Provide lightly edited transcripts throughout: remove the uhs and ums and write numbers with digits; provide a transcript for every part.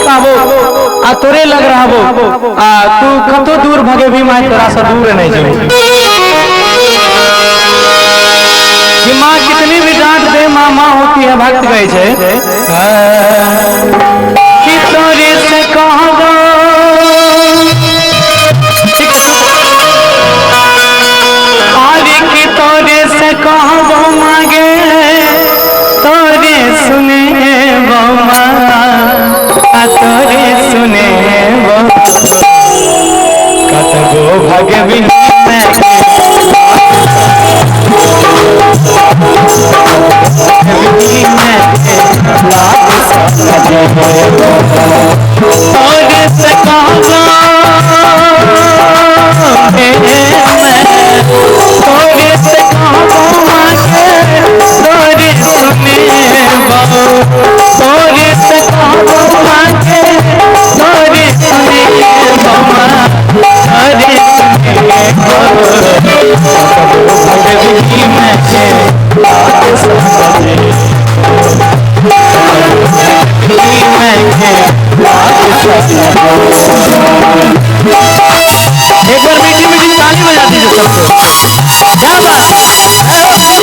पाबो आ तोरे लग रहबो आ तू कतो दूर भगे भी मां तोरा से दूर नहीं जेबो कि मां कितनी भी डांट दे मां मां होती है भक्त गए छे कि तोरे से कहबो आरे कि तोरे से कहबो मांगे तोरे सुने बमा तोरे सुने कतगो भगवी तोरे से कहबो तोरे से कहबो मांगे तोरे सुने तोरे से कहबो मांगे तोरे सुने बमा तोरे सुने भगवी में लाग सजे एक बार मीठी मीठी ताली बजा दीजिए सबको क्या बात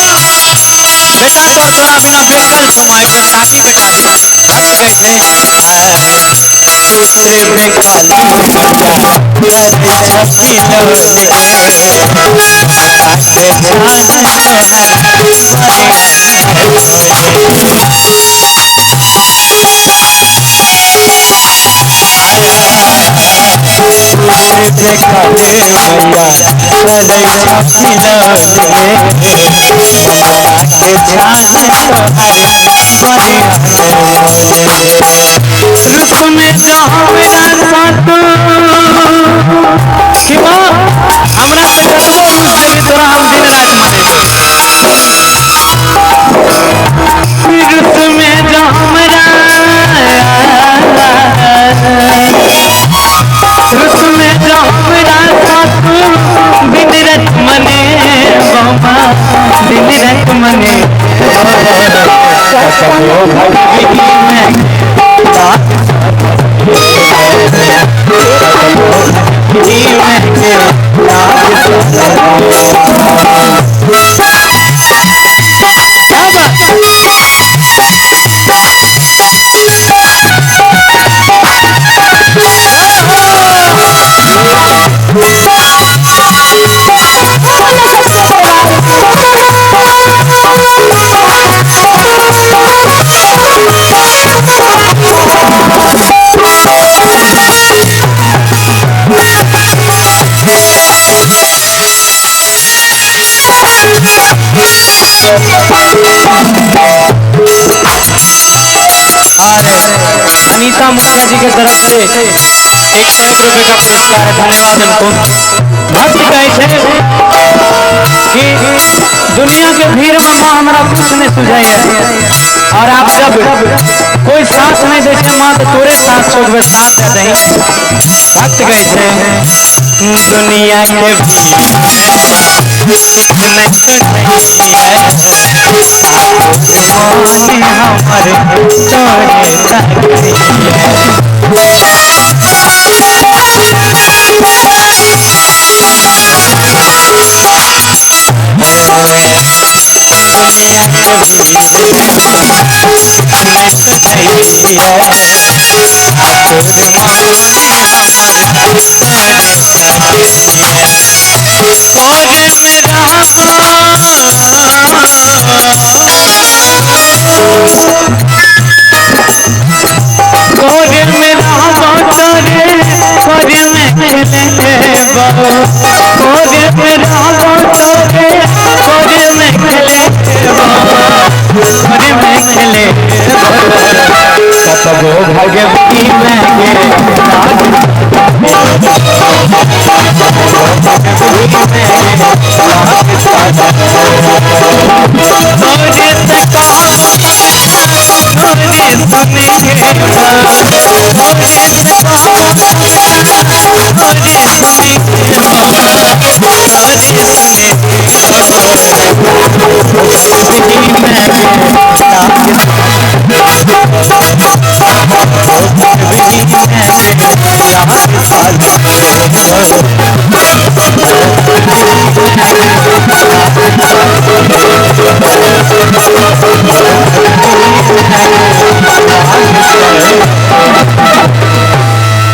बेटा तो तोरा बिना बेकल समय के शादी बेटा बिना गए थे दूसरे बेकल में जाओ मेरा साथ कि मां हमरा से कतबो खुश देबे तोरा हम दिन रात माने रुस में जाओ मेरा रुस में जाओ मेरा साथ दिन रात मने बमा दिन रात मने अनीता मुखिया जी के तरफ से 101 रुपए का पुरस्कार है। धन्यवाद उनको। भक्त कहे थे कि दुनिया के भीड़ में माँ हमारा कुछ नहीं सुझाई है और आप जब कोई सांस नहीं देते माँ तो तोरे सांस छोड़ सांस जाते हैं। भक्त गए थे दुनिया के भीड़ हमारे भगवती में Oh